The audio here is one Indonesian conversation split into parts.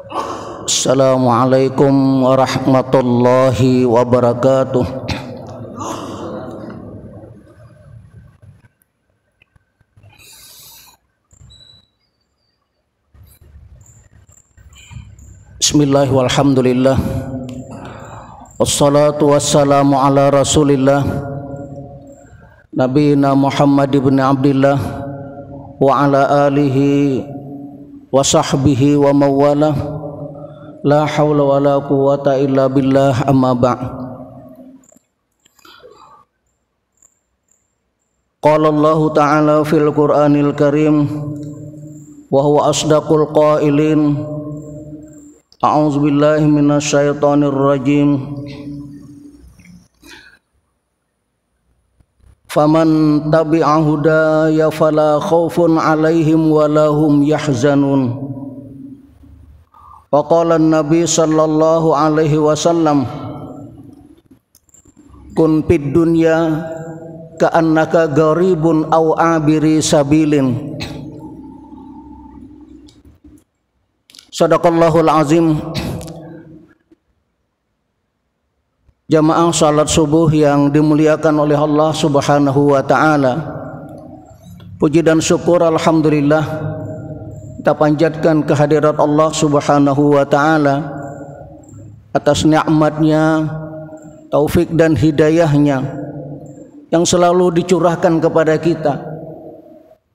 Assalamualaikum warahmatullahi wabarakatuh. Bismillah walhamdulillah. Wassalatu wassalamu ala rasulillah Nabiyina Muhammad ibn Abdillah wa ala alihi wa sahbihi wa mawalah. La hawla wa la quwata illa billah, amma ba'd. Qala Allah ta'ala fil Qur'anil Karim wa huwa asdaqul qailin. A'udzu billahi minasy syaithanir rajim. Faman tabi'a hudaya fala khaufun 'alaihim wa lahum yahzanun. Wa qala an-nabi sallallahu alaihi wasallam, kun fid dunya ka'annaka gharibun aw abiri sabilin. Sadaqallahul azim. Jamaah salat subuh yang dimuliakan oleh Allah subhanahu wa ta'ala, puji dan syukur alhamdulillah kita panjatkan kehadirat Allah subhanahu wa ta'ala atas nikmatnya, taufik dan hidayahnya yang selalu dicurahkan kepada kita,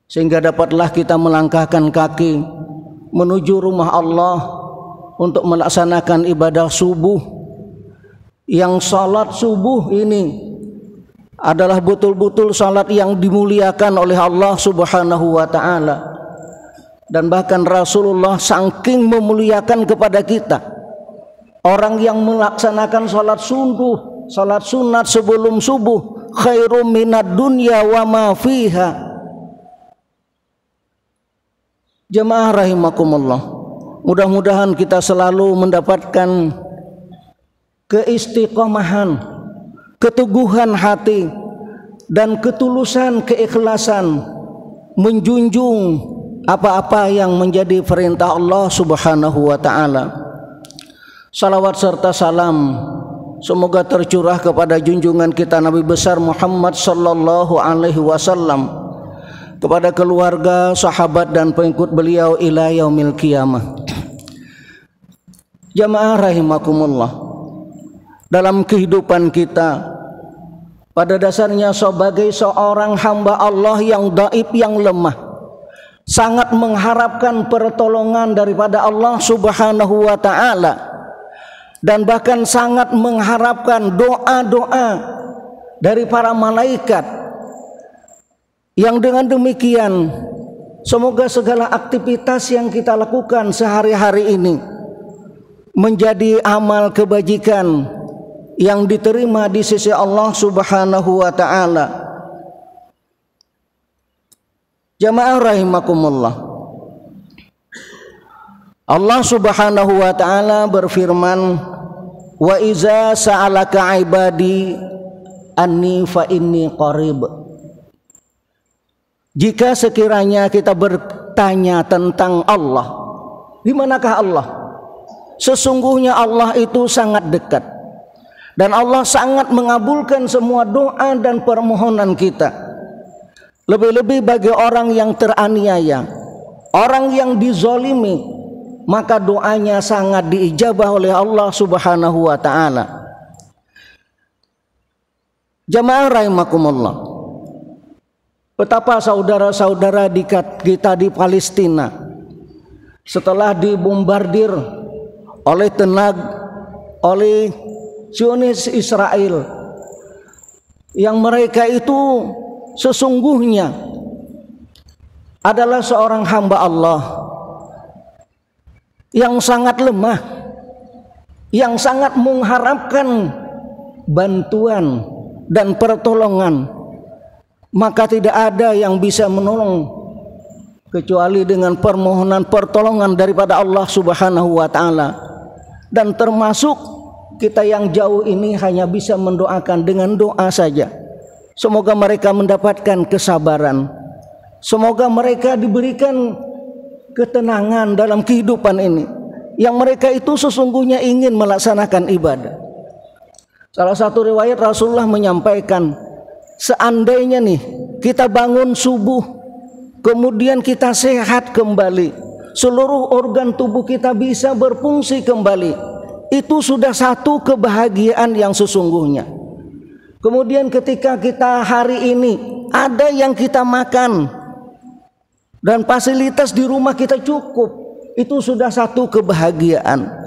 sehingga dapatlah kita melangkahkan kaki menuju rumah Allah untuk melaksanakan ibadah subuh. Yang salat subuh ini adalah betul-betul salat yang dimuliakan oleh Allah subhanahu wa ta'ala. Dan bahkan Rasulullah saking memuliakan kepada kita, orang yang melaksanakan salat subuh, salat sunat sebelum subuh, khairum minad dunya wa ma fiha. Jemaah rahimakumullah, mudah-mudahan kita selalu mendapatkan keistiqomahan, keteguhan hati, dan ketulusan keikhlasan menjunjung apa-apa yang menjadi perintah Allah subhanahu wa ta'ala. Salawat serta salam semoga tercurah kepada junjungan kita Nabi besar Muhammad sallallahu alaihi wasallam, kepada keluarga, sahabat dan pengikut beliau ila yaumil qiyamah. Jamaah rahimakumullah, dalam kehidupan kita pada dasarnya sebagai seorang hamba Allah yang dhaif, yang lemah, sangat mengharapkan pertolongan daripada Allah subhanahu wa ta'ala, dan bahkan sangat mengharapkan doa-doa dari para malaikat. Yang dengan demikian semoga segala aktivitas yang kita lakukan sehari-hari ini menjadi amal kebajikan yang diterima di sisi Allah subhanahu wa ta'ala. Jamaah rahimakumullah, Allah subhanahu wa ta'ala berfirman, wa iza sa'alaka ibadi anni fa inni qarib. Jika sekiranya kita bertanya tentang Allah, di manakah Allah? Sesungguhnya Allah itu sangat dekat, dan Allah sangat mengabulkan semua doa dan permohonan kita. Lebih-lebih bagi orang yang teraniaya, orang yang dizolimi, maka doanya sangat diijabah oleh Allah subhanahu wa ta'ala. Jamaah rahimakumullah, betapa saudara-saudara kita di Palestina setelah dibombardir oleh Zionis Israel, yang mereka itu sesungguhnya adalah seorang hamba Allah yang sangat lemah, yang sangat mengharapkan bantuan dan pertolongan. Maka tidak ada yang bisa menolong kecuali dengan permohonan pertolongan daripada Allah subhanahu wa ta'ala. Dan termasuk kita yang jauh ini hanya bisa mendoakan dengan doa saja. Semoga mereka mendapatkan kesabaran, semoga mereka diberikan ketenangan dalam kehidupan ini, yang mereka itu sesungguhnya ingin melaksanakan ibadah. Salah satu riwayat Rasulullah menyampaikan, seandainya nih kita bangun subuh, kemudian kita sehat kembali, seluruh organ tubuh kita bisa berfungsi kembali, itu sudah satu kebahagiaan yang sesungguhnya. Kemudian ketika kita hari ini ada yang kita makan dan fasilitas di rumah kita cukup, itu sudah satu kebahagiaan.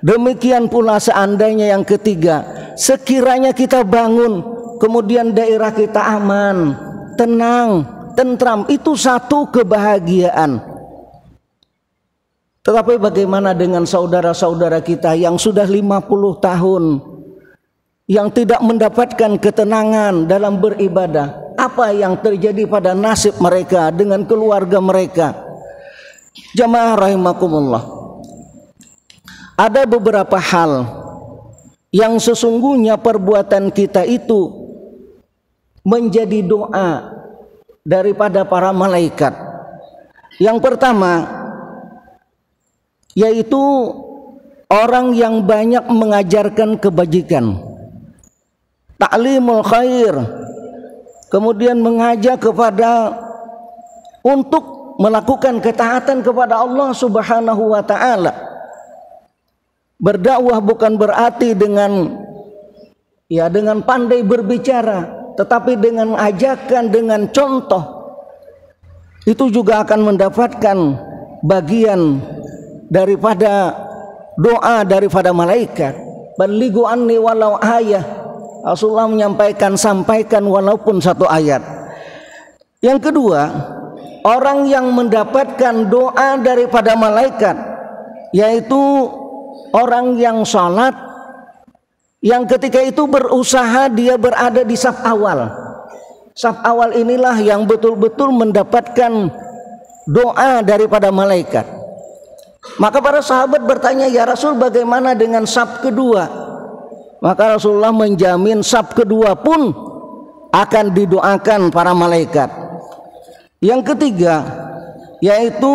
Demikian pula seandainya yang ketiga, sekiranya kita bangun kemudian daerah kita aman, tenang, tentram, itu satu kebahagiaan. Tetapi bagaimana dengan saudara-saudara kita yang sudah 50 tahun yang tidak mendapatkan ketenangan dalam beribadah? Apa yang terjadi pada nasib mereka dengan keluarga mereka? Jamaah rahimakumullah, ada beberapa hal yang sesungguhnya perbuatan kita itu menjadi doa daripada para malaikat. Yang pertama yaitu orang yang banyak mengajarkan kebajikan, ta'limul khair, kemudian mengajak kepada untuk melakukan ketaatan kepada Allah Subhanahu wa taala. Berdakwah bukan berarti dengan pandai berbicara, tetapi dengan ajakan, dengan contoh, itu juga akan mendapatkan bagian daripada doa daripada malaikat. Balighu anni walau ayah. Rasulullah menyampaikan, sampaikan walaupun satu ayat. Yang kedua, orang yang mendapatkan doa daripada malaikat yaitu orang yang sholat, yang ketika itu berusaha dia berada di saf awal. Saf awal inilah yang betul-betul mendapatkan doa daripada malaikat. Maka para sahabat bertanya, ya Rasul, bagaimana dengan saf kedua? Maka Rasulullah menjamin saf kedua pun akan didoakan para malaikat. Yang ketiga yaitu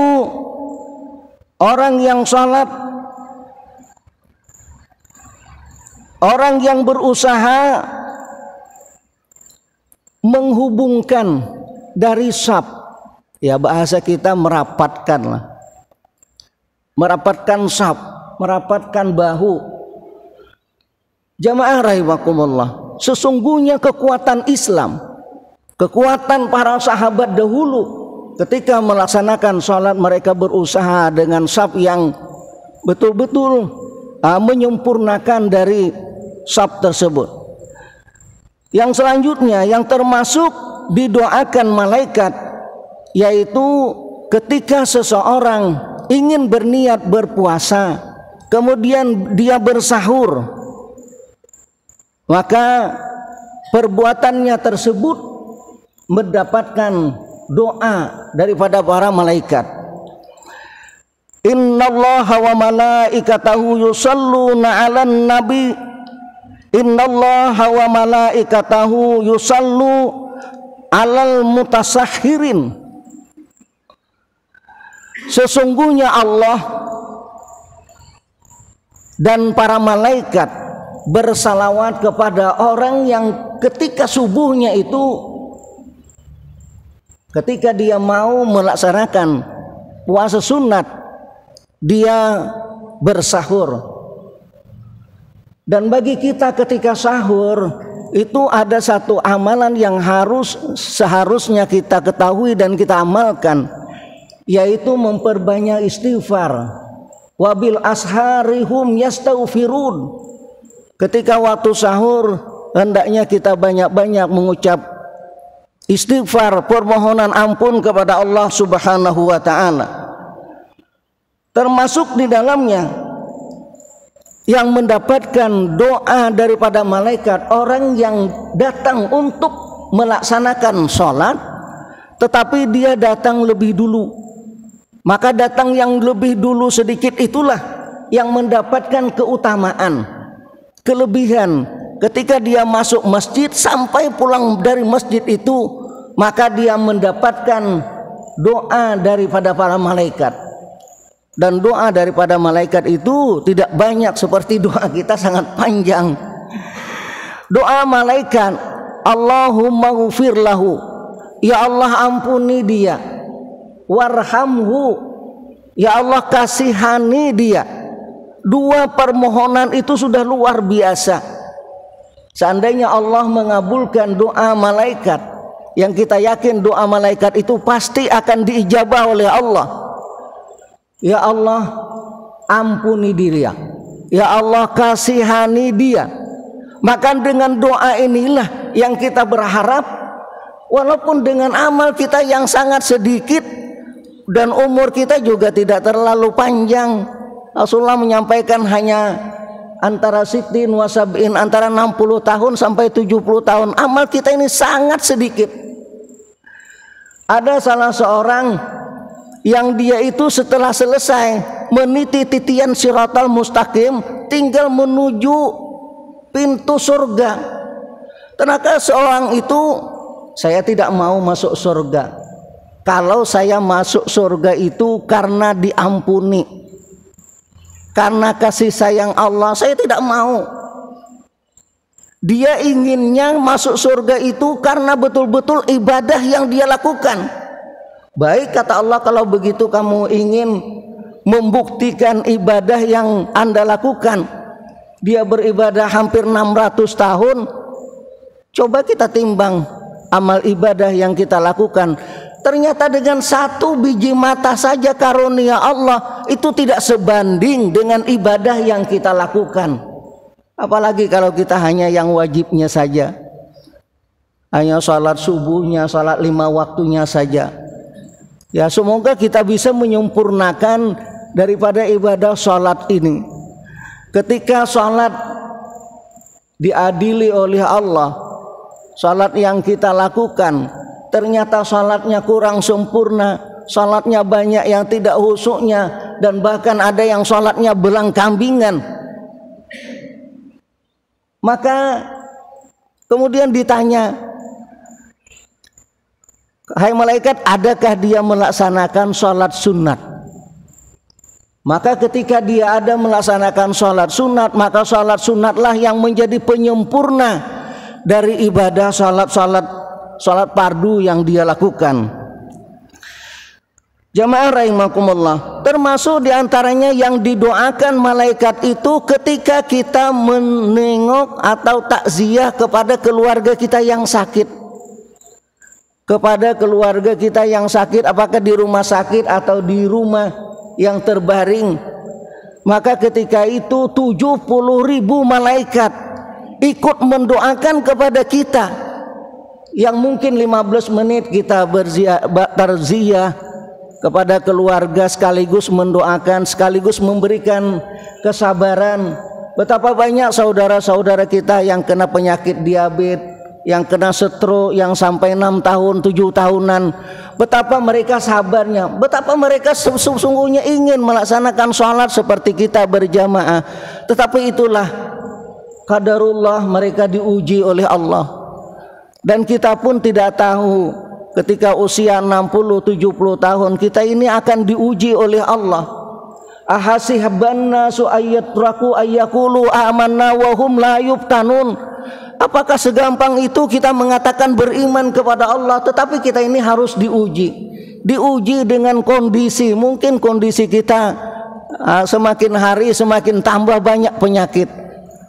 orang yang sholat, orang yang berusaha menghubungkan dari saf, ya bahasa kita merapatkan lah, merapatkan saf, merapatkan bahu. Jamaah rahimakumullah, sesungguhnya kekuatan Islam, kekuatan para sahabat dahulu ketika melaksanakan sholat, mereka berusaha dengan saf yang betul-betul menyempurnakan dari saf tersebut. Yang selanjutnya yang termasuk didoakan malaikat yaitu ketika seseorang ingin berniat berpuasa, kemudian dia bersahur, maka perbuatannya tersebut mendapatkan doa daripada para malaikat. Innallaha wa malaikatahu yusalluna 'alan nabi. Innallaha wa malaikatahu yusallu 'alal mutasahhirin. Sesungguhnya Allah dan para malaikat bersalawat kepada orang yang ketika subuhnya itu, ketika dia mau melaksanakan puasa sunat, dia bersahur. Dan bagi kita ketika sahur itu ada satu amalan yang seharusnya kita ketahui dan kita amalkan, yaitu memperbanyak istighfar. Wabil asharihum yastaghfirun. Ketika waktu sahur hendaknya kita banyak-banyak mengucap istighfar, permohonan ampun kepada Allah Subhanahu wa taala. Termasuk di dalamnya yang mendapatkan doa daripada malaikat orang yang datang untuk melaksanakan sholat, tetapi dia datang lebih dulu. Maka datang yang lebih dulu sedikit itulah yang mendapatkan keutamaan, kelebihan. Ketika dia masuk masjid sampai pulang dari masjid itu, maka dia mendapatkan doa daripada para malaikat. Dan doa daripada malaikat itu tidak banyak seperti doa kita, sangat panjang. Doa malaikat, Allahumma ghfir lahu, ya Allah ampuni dia, warhamhu, ya Allah kasihani dia. Dua permohonan itu sudah luar biasa. Seandainya Allah mengabulkan doa malaikat, yang kita yakin doa malaikat itu pasti akan diijabah oleh Allah. Ya Allah ampuni dia, ya Allah kasihani dia. Maka dengan doa inilah yang kita berharap, walaupun dengan amal kita yang sangat sedikit dan umur kita juga tidak terlalu panjang. Rasulullah menyampaikan hanya antara sitin wasabin, antara 60 tahun sampai 70 tahun. Amal kita ini sangat sedikit. Ada salah seorang yang dia itu setelah selesai meniti titian Shiratal Mustaqim, tinggal menuju pintu surga. Ternyata seorang itu, saya tidak mau masuk surga. Kalau saya masuk surga itu karena diampuni, karena kasih sayang Allah, saya tidak mau. Dia inginnya masuk surga itu karena betul-betul ibadah yang dia lakukan. Baik, kata Allah, kalau begitu kamu ingin membuktikan ibadah yang Anda lakukan. Dia beribadah hampir 600 tahun. Coba kita timbang amal ibadah yang kita lakukan. Ternyata dengan satu biji mata saja karunia Allah itu tidak sebanding dengan ibadah yang kita lakukan. Apalagi kalau kita hanya yang wajibnya saja, hanya salat subuhnya, salat 5 waktunya saja. Ya, semoga kita bisa menyempurnakan daripada ibadah salat ini. Ketika salat diadili oleh Allah, salat yang kita lakukan ternyata salatnya kurang sempurna, salatnya banyak yang tidak khusyuknya, dan bahkan ada yang salatnya belang kambingan. Maka kemudian ditanya, hai malaikat, adakah dia melaksanakan sholat sunat? Maka ketika dia ada melaksanakan sholat sunat, maka sholat sunatlah yang menjadi penyempurna dari ibadah sholat fardu yang dia lakukan. Jamaah rahimakumullah, termasuk diantaranya yang didoakan malaikat itu ketika kita menengok atau takziah kepada keluarga kita yang sakit. Kepada keluarga kita yang sakit, apakah di rumah sakit atau di rumah yang terbaring. Maka ketika itu 70.000 malaikat ikut mendoakan kepada kita. Yang mungkin 15 menit kita berziarah kepada keluarga, sekaligus mendoakan, sekaligus memberikan kesabaran. Betapa banyak saudara-saudara kita yang kena penyakit diabetes, yang kena stroke, yang sampai 6 tahun, 7 tahunan. Betapa mereka sabarnya, betapa mereka sesungguhnya ingin melaksanakan sholat seperti kita berjamaah. Tetapi itulah qadarullah, mereka diuji oleh Allah. Dan kita pun tidak tahu ketika usia 60-70 tahun kita ini akan diuji oleh Allah. Ahasiban nasu ayyatraku ayyaqulu amanna wa hum la yuftanun. Apakah segampang itu kita mengatakan beriman kepada Allah, tetapi kita ini harus diuji dengan kondisi. Mungkin kondisi kita semakin hari semakin tambah banyak penyakit.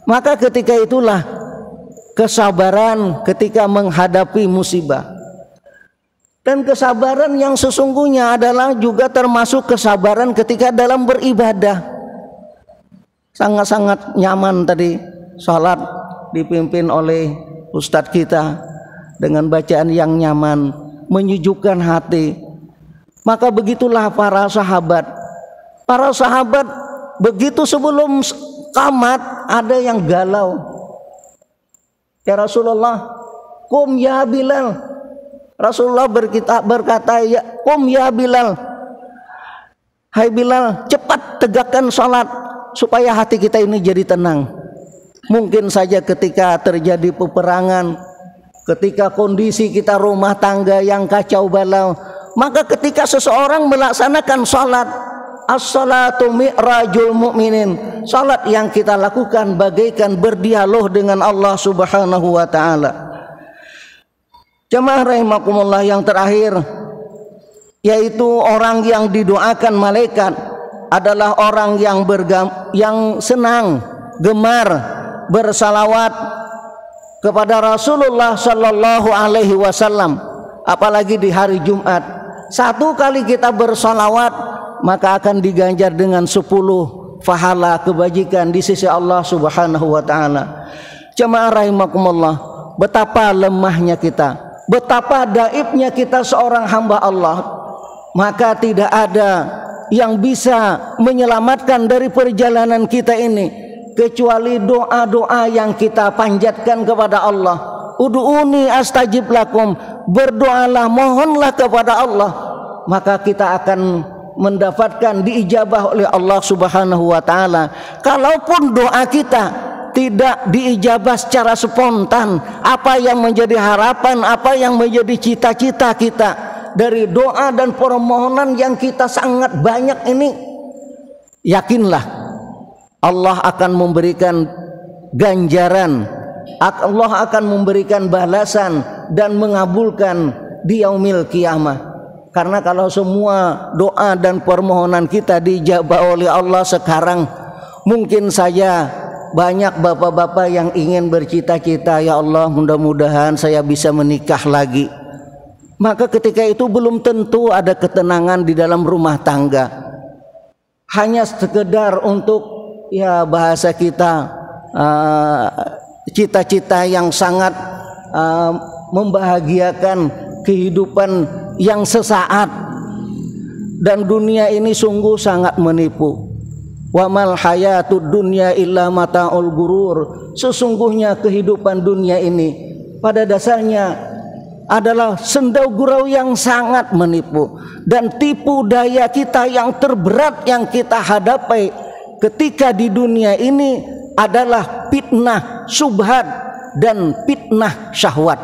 Maka ketika itulah kesabaran ketika menghadapi musibah. Dan kesabaran yang sesungguhnya adalah juga termasuk kesabaran ketika dalam beribadah. Sangat-sangat nyaman tadi salat dipimpin oleh ustadz kita dengan bacaan yang nyaman, menyejukkan hati. Maka begitulah para sahabat. Para sahabat begitu sebelum qamat ada yang galau. Ya Rasulullah, kum ya Bilal. Rasulullah berkata, ya kum ya Bilal. Hai Bilal, cepat tegakkan salat supaya hati kita ini jadi tenang. Mungkin saja ketika terjadi peperangan, ketika kondisi kita rumah tangga yang kacau balau, maka ketika seseorang melaksanakan sholat, as-salatu mi'rajul mu'minin. Salat yang kita lakukan bagaikan berdialog dengan Allah Subhanahu wa taala. Jamaah rahimakumullah, yang terakhir yaitu orang yang didoakan malaikat adalah orang yang senang, gemar bersalawat kepada Rasulullah sallallahu alaihi wasallam, apalagi di hari Jumat. Satu kali kita bersalawat maka akan diganjar dengan 10 pahala kebajikan di sisi Allah Subhanahu wa taala. Jamaah rahimakumullah, betapa lemahnya kita, betapa daibnya kita seorang hamba Allah. Maka tidak ada yang bisa menyelamatkan dari perjalanan kita ini kecuali doa-doa yang kita panjatkan kepada Allah. Ud'uni astajib lakum, berdoalah, mohonlah kepada Allah, maka kita akan mendapatkan diijabah oleh Allah Subhanahu wa taala. Kalaupun doa kita tidak diijabah secara spontan, apa yang menjadi harapan, apa yang menjadi cita-cita kita dari doa dan permohonan yang kita sangat banyak ini, yakinlah Allah akan memberikan ganjaran, Allah akan memberikan balasan dan mengabulkan di yaumil qiyamah. Karena kalau semua doa dan permohonan kita dijabah oleh Allah sekarang, mungkin saja banyak bapak-bapak yang ingin bercita-cita, ya Allah mudah-mudahan saya bisa menikah lagi. Maka ketika itu belum tentu ada ketenangan di dalam rumah tangga. Hanya sekedar untuk, ya bahasa kita, cita-cita yang sangat membahagiakan kehidupan yang sesaat. Dan dunia ini sungguh sangat menipu. Wa mal hayatud dunya illa mata'ul gurur. Sesungguhnya kehidupan dunia ini pada dasarnya adalah sendau gurau yang sangat menipu. Dan tipu daya kita yang terberat yang kita hadapi ketika di dunia ini adalah fitnah syubhat dan fitnah syahwat.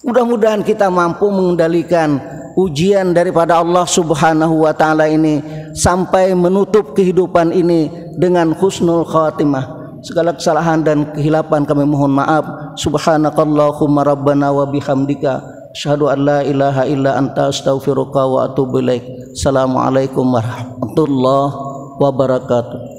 Mudah-mudahan kita mampu mengendalikan ujian daripada Allah Subhanahu wa taala ini sampai menutup kehidupan ini dengan husnul khatimah. Segala kesalahan dan kehilapan kami mohon maaf. Subhanakallahumma rabbana wa bihamdika asyhadu an la ilaha illa anta astaghfiruka wa atubu ilaik. Assalamualaikum warahmatullahi wabarakatuh.